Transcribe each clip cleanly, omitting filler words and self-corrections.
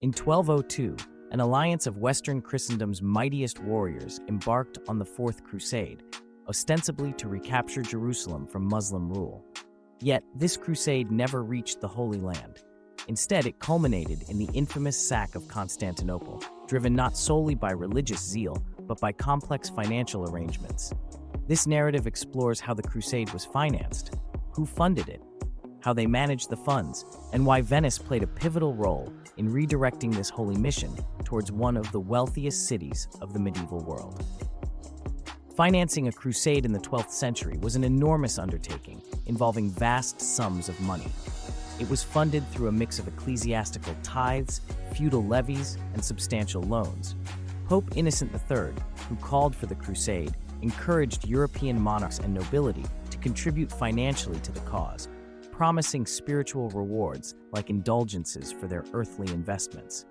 In 1202, an alliance of Western Christendom's mightiest warriors embarked on the Fourth Crusade, ostensibly to recapture Jerusalem from Muslim rule. Yet, this crusade never reached the Holy Land. Instead, it culminated in the infamous sack of Constantinople, driven not solely by religious zeal, but by complex financial arrangements. This narrative explores how the crusade was financed, who funded it, how they managed the funds, and why Venice played a pivotal role in redirecting this holy mission towards one of the wealthiest cities of the medieval world. Financing a crusade in the 12th century was an enormous undertaking, involving vast sums of money. It was funded through a mix of ecclesiastical tithes, feudal levies, and substantial loans. Pope Innocent III, who called for the crusade, encouraged European monarchs and nobility to contribute financially to the cause, promising spiritual rewards like indulgences for their earthly investments.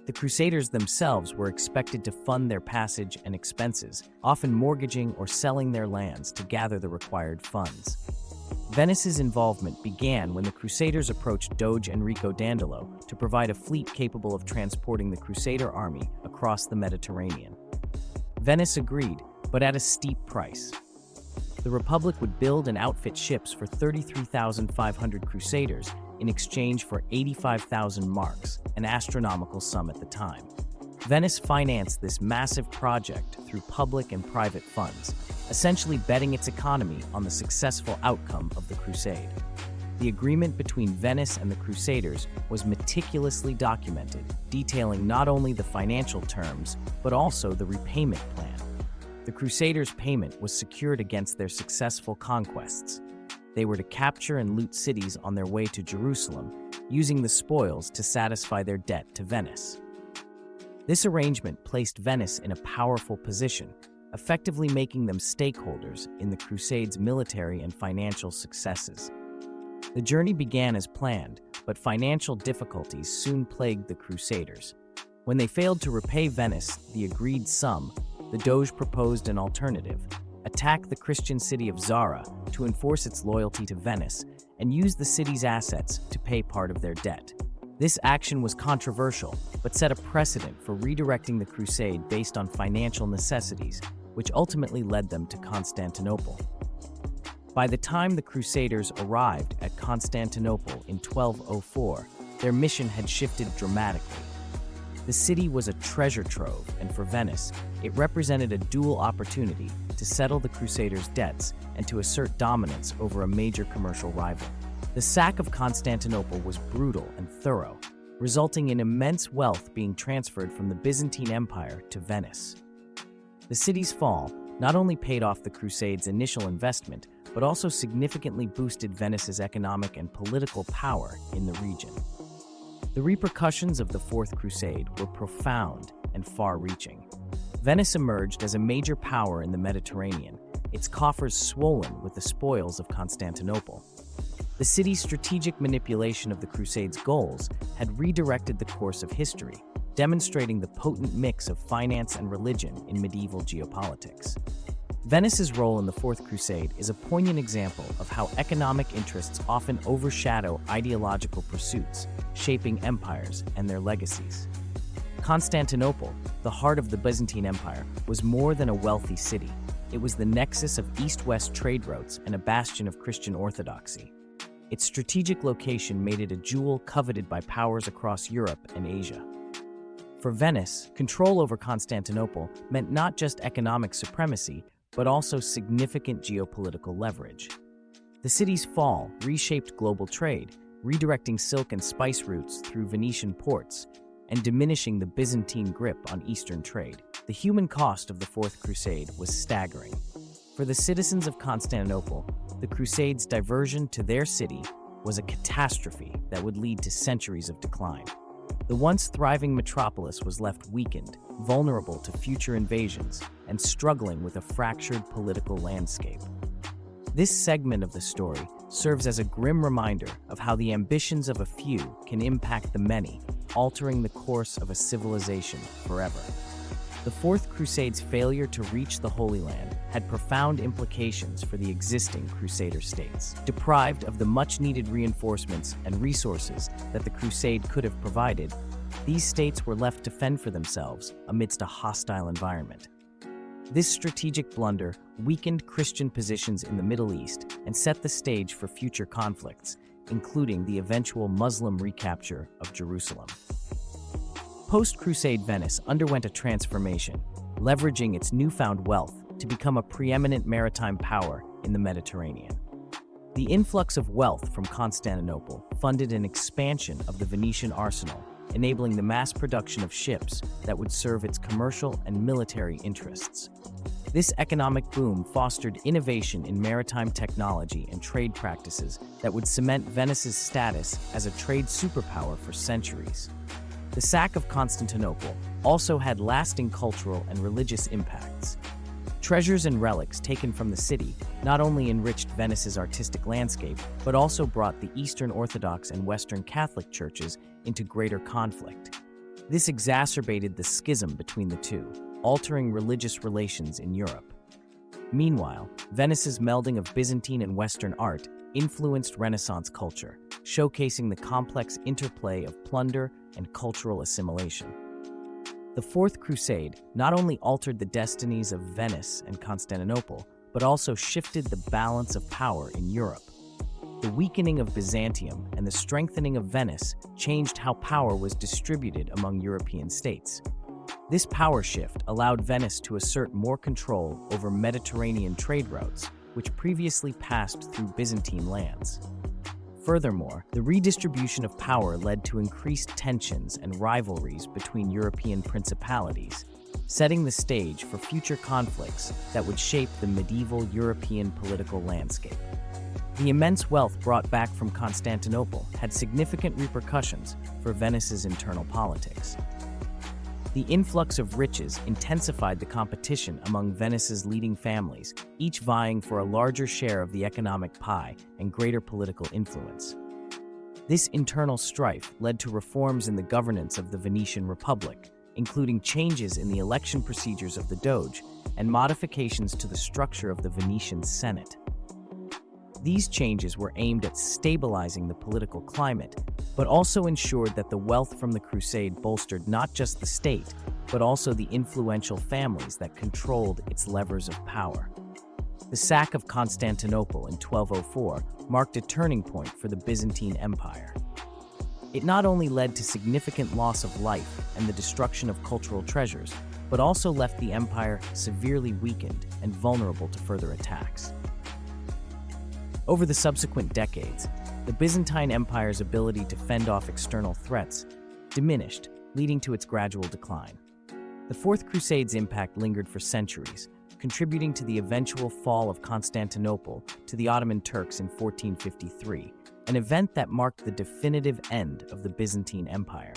The Crusaders themselves were expected to fund their passage and expenses, often mortgaging or selling their lands to gather the required funds. Venice's involvement began when the Crusaders approached Doge Enrico Dandolo to provide a fleet capable of transporting the Crusader army across the Mediterranean. Venice agreed, but at a steep price. The Republic would build and outfit ships for 33,500 Crusaders in exchange for 85,000 marks, an astronomical sum at the time. Venice financed this massive project through public and private funds, essentially betting its economy on the successful outcome of the crusade. The agreement between Venice and the Crusaders was meticulously documented, detailing not only the financial terms, but also the repayment plan. The Crusaders' payment was secured against their successful conquests. They were to capture and loot cities on their way to Jerusalem, using the spoils to satisfy their debt to Venice. This arrangement placed Venice in a powerful position, effectively making them stakeholders in the Crusade's military and financial successes. The journey began as planned, but financial difficulties soon plagued the Crusaders. When they failed to repay Venice the agreed sum, the Doge proposed an alternative: attack the Christian city of Zara to enforce its loyalty to Venice and use the city's assets to pay part of their debt. This action was controversial, but set a precedent for redirecting the crusade based on financial necessities, which ultimately led them to Constantinople. By the time the Crusaders arrived at Constantinople in 1204, their mission had shifted dramatically. The city was a treasure trove, and for Venice, it represented a dual opportunity to settle the Crusaders' debts and to assert dominance over a major commercial rival. The sack of Constantinople was brutal and thorough, resulting in immense wealth being transferred from the Byzantine Empire to Venice. The city's fall not only paid off the Crusade's initial investment, but also significantly boosted Venice's economic and political power in the region. The repercussions of the Fourth Crusade were profound and far-reaching. Venice emerged as a major power in the Mediterranean, its coffers swollen with the spoils of Constantinople. The city's strategic manipulation of the Crusade's goals had redirected the course of history, demonstrating the potent mix of finance and religion in medieval geopolitics. Venice's role in the Fourth Crusade is a poignant example of how economic interests often overshadow ideological pursuits, shaping empires and their legacies. Constantinople, the heart of the Byzantine Empire, was more than a wealthy city. It was the nexus of east-west trade routes and a bastion of Christian orthodoxy. Its strategic location made it a jewel coveted by powers across Europe and Asia. For Venice, control over Constantinople meant not just economic supremacy, but also significant geopolitical leverage. The city's fall reshaped global trade, redirecting silk and spice routes through Venetian ports and diminishing the Byzantine grip on Eastern trade. The human cost of the Fourth Crusade was staggering. For the citizens of Constantinople, the Crusade's diversion to their city was a catastrophe that would lead to centuries of decline. The once thriving metropolis was left weakened, vulnerable to future invasions, and struggling with a fractured political landscape. This segment of the story serves as a grim reminder of how the ambitions of a few can impact the many, altering the course of a civilization forever. The Fourth Crusade's failure to reach the Holy Land had profound implications for the existing Crusader states. Deprived of the much-needed reinforcements and resources that the Crusade could have provided, these states were left to fend for themselves amidst a hostile environment. This strategic blunder weakened Christian positions in the Middle East and set the stage for future conflicts, including the eventual Muslim recapture of Jerusalem. Post-Crusade Venice underwent a transformation, leveraging its newfound wealth to become a preeminent maritime power in the Mediterranean. The influx of wealth from Constantinople funded an expansion of the Venetian arsenal, enabling the mass production of ships that would serve its commercial and military interests. This economic boom fostered innovation in maritime technology and trade practices that would cement Venice's status as a trade superpower for centuries. The sack of Constantinople also had lasting cultural and religious impacts. Treasures and relics taken from the city not only enriched Venice's artistic landscape, but also brought the Eastern Orthodox and Western Catholic churches into greater conflict. This exacerbated the schism between the two, altering religious relations in Europe. Meanwhile, Venice's melding of Byzantine and Western art influenced Renaissance culture, showcasing the complex interplay of plunder and cultural assimilation. The Fourth Crusade not only altered the destinies of Venice and Constantinople, but also shifted the balance of power in Europe. The weakening of Byzantium and the strengthening of Venice changed how power was distributed among European states. This power shift allowed Venice to assert more control over Mediterranean trade routes, which previously passed through Byzantine lands. Furthermore, the redistribution of power led to increased tensions and rivalries between European principalities, setting the stage for future conflicts that would shape the medieval European political landscape. The immense wealth brought back from Constantinople had significant repercussions for Venice's internal politics. The influx of riches intensified the competition among Venice's leading families, each vying for a larger share of the economic pie and greater political influence. This internal strife led to reforms in the governance of the Venetian Republic, including changes in the election procedures of the Doge and modifications to the structure of the Venetian Senate. These changes were aimed at stabilizing the political climate, but also ensured that the wealth from the Crusade bolstered not just the state, but also the influential families that controlled its levers of power. The sack of Constantinople in 1204 marked a turning point for the Byzantine Empire. It not only led to significant loss of life and the destruction of cultural treasures, but also left the empire severely weakened and vulnerable to further attacks. Over the subsequent decades, the Byzantine Empire's ability to fend off external threats diminished, leading to its gradual decline. The Fourth Crusade's impact lingered for centuries, contributing to the eventual fall of Constantinople to the Ottoman Turks in 1453, an event that marked the definitive end of the Byzantine Empire.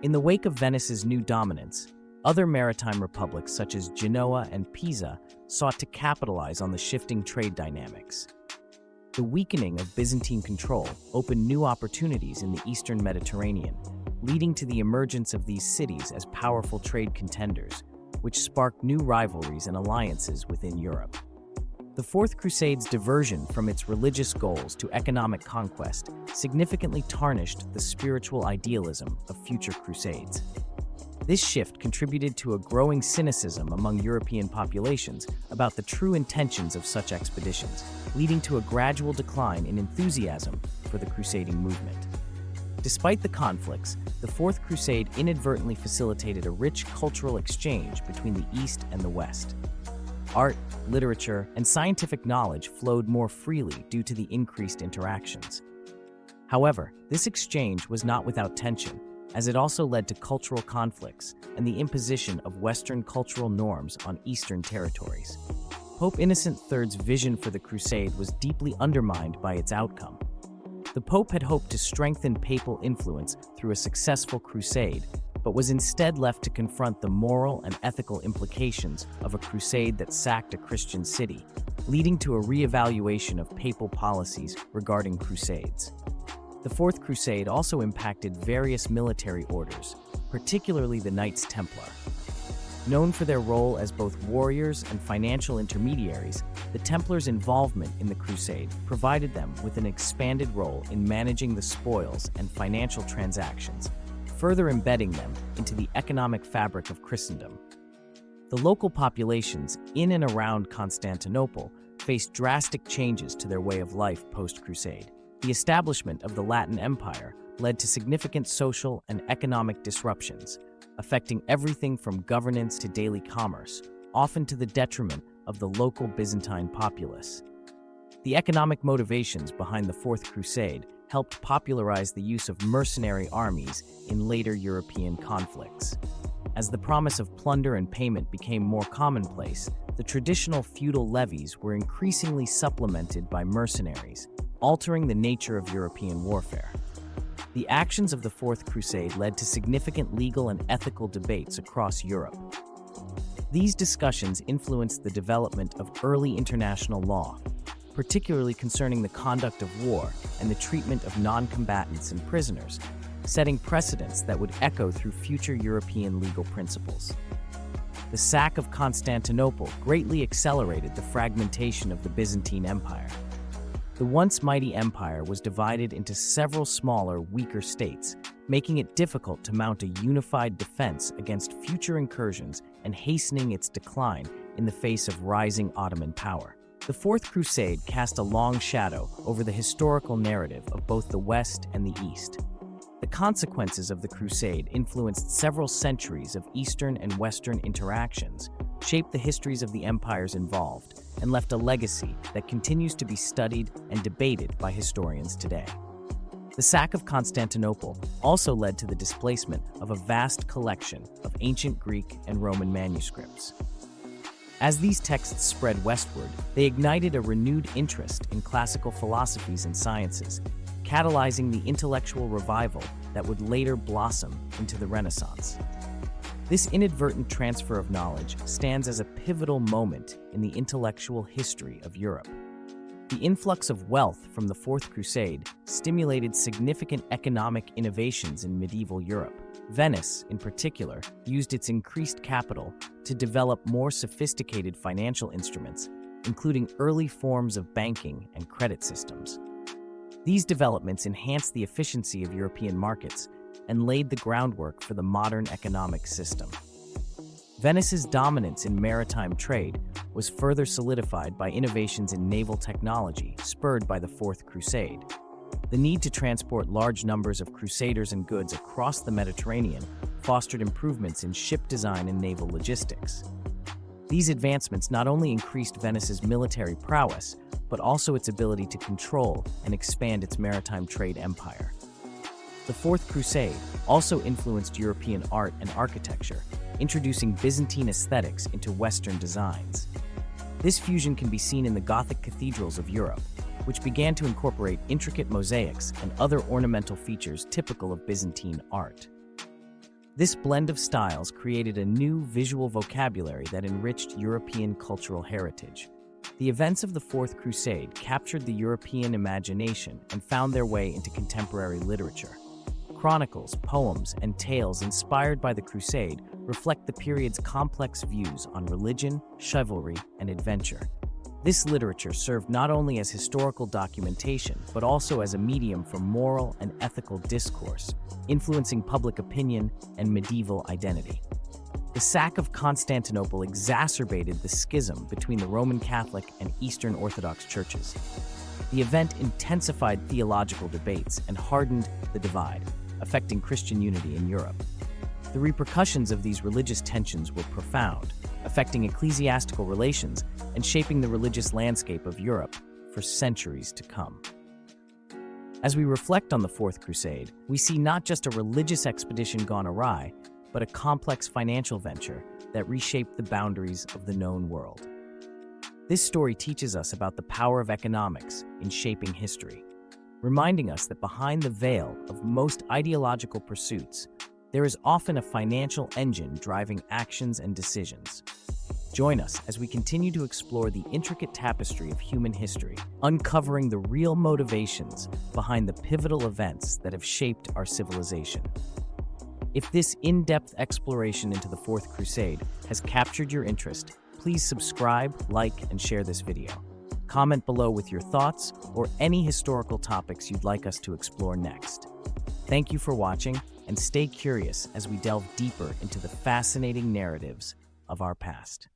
In the wake of Venice's new dominance, other maritime republics such as Genoa and Pisa sought to capitalize on the shifting trade dynamics. The weakening of Byzantine control opened new opportunities in the Eastern Mediterranean, leading to the emergence of these cities as powerful trade contenders, which sparked new rivalries and alliances within Europe. The Fourth Crusade's diversion from its religious goals to economic conquest significantly tarnished the spiritual idealism of future crusades. This shift contributed to a growing cynicism among European populations about the true intentions of such expeditions, leading to a gradual decline in enthusiasm for the crusading movement. Despite the conflicts, the Fourth Crusade inadvertently facilitated a rich cultural exchange between the East and the West. Art, literature, and scientific knowledge flowed more freely due to the increased interactions. However, this exchange was not without tension, as it also led to cultural conflicts and the imposition of Western cultural norms on Eastern territories. Pope Innocent III's vision for the Crusade was deeply undermined by its outcome. The Pope had hoped to strengthen papal influence through a successful crusade, but was instead left to confront the moral and ethical implications of a crusade that sacked a Christian city, leading to a reevaluation of papal policies regarding crusades. The Fourth Crusade also impacted various military orders, particularly the Knights Templar. Known for their role as both warriors and financial intermediaries, the Templars' involvement in the Crusade provided them with an expanded role in managing the spoils and financial transactions, further embedding them into the economic fabric of Christendom. The local populations in and around Constantinople faced drastic changes to their way of life post-Crusade. The establishment of the Latin Empire led to significant social and economic disruptions, affecting everything from governance to daily commerce, often to the detriment of the local Byzantine populace. The economic motivations behind the Fourth Crusade helped popularize the use of mercenary armies in later European conflicts. As the promise of plunder and payment became more commonplace, the traditional feudal levies were increasingly supplemented by mercenaries, altering the nature of European warfare. The actions of the Fourth Crusade led to significant legal and ethical debates across Europe. These discussions influenced the development of early international law, particularly concerning the conduct of war and the treatment of non-combatants and prisoners, setting precedents that would echo through future European legal principles. The sack of Constantinople greatly accelerated the fragmentation of the Byzantine Empire. The once mighty empire was divided into several smaller, weaker states, making it difficult to mount a unified defense against future incursions and hastening its decline in the face of rising Ottoman power. The Fourth Crusade cast a long shadow over the historical narrative of both the West and the East. The consequences of the Crusade influenced several centuries of Eastern and Western interactions, shaped the histories of the empires involved, and left a legacy that continues to be studied and debated by historians today. The sack of Constantinople also led to the displacement of a vast collection of ancient Greek and Roman manuscripts. As these texts spread westward, they ignited a renewed interest in classical philosophies and sciences, catalyzing the intellectual revival that would later blossom into the Renaissance. This inadvertent transfer of knowledge stands as a pivotal moment in the intellectual history of Europe. The influx of wealth from the Fourth Crusade stimulated significant economic innovations in medieval Europe. Venice, in particular, used its increased capital to develop more sophisticated financial instruments, including early forms of banking and credit systems. These developments enhanced the efficiency of European markets and laid the groundwork for the modern economic system. Venice's dominance in maritime trade was further solidified by innovations in naval technology spurred by the Fourth Crusade. The need to transport large numbers of crusaders and goods across the Mediterranean fostered improvements in ship design and naval logistics. These advancements not only increased Venice's military prowess, but also its ability to control and expand its maritime trade empire. The Fourth Crusade also influenced European art and architecture, introducing Byzantine aesthetics into Western designs. This fusion can be seen in the Gothic cathedrals of Europe, which began to incorporate intricate mosaics and other ornamental features typical of Byzantine art. This blend of styles created a new visual vocabulary that enriched European cultural heritage. The events of the Fourth Crusade captured the European imagination and found their way into contemporary literature. Chronicles, poems, and tales inspired by the Crusade reflect the period's complex views on religion, chivalry, and adventure. This literature served not only as historical documentation, but also as a medium for moral and ethical discourse, influencing public opinion and medieval identity. The sack of Constantinople exacerbated the schism between the Roman Catholic and Eastern Orthodox churches. The event intensified theological debates and hardened the divide, affecting Christian unity in Europe. The repercussions of these religious tensions were profound, affecting ecclesiastical relations and shaping the religious landscape of Europe for centuries to come. As we reflect on the Fourth Crusade, we see not just a religious expedition gone awry, but a complex financial venture that reshaped the boundaries of the known world. This story teaches us about the power of economics in shaping history, reminding us that behind the veil of most ideological pursuits, there is often a financial engine driving actions and decisions. Join us as we continue to explore the intricate tapestry of human history, uncovering the real motivations behind the pivotal events that have shaped our civilization. If this in-depth exploration into the Fourth Crusade has captured your interest, please subscribe, like, and share this video. Comment below with your thoughts or any historical topics you'd like us to explore next. Thank you for watching, and and stay curious as we delve deeper into the fascinating narratives of our past.